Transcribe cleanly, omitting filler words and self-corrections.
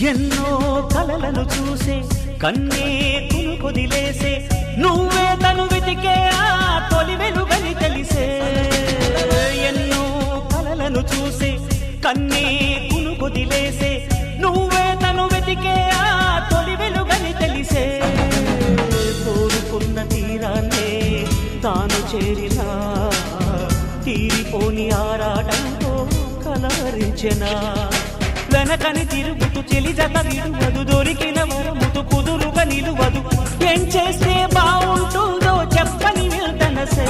ఎన్నో కలలను చూసే కన్నే కొదిలేసే నువ్వే తను వెతికే ఆ తొలి వెలుగని తెలిసే ఎన్నో కలలను చూసే కన్నే కొదిలేసే నువ్వే తను వెతికే ఆ తొలి వెలుగని తెలిసే కోరుకున్న తీరాన్నే తాను చేరినా తీరిపోని ఆరాటంతో కలవరించెనా వెనకని తిరుగుతూ చెలి జత విడువదు దొరికిన వరముతు కుదురుగా నిలువదు ఏం చేస్తే బాగుంటుందో చెప్పని వెళ్తనసే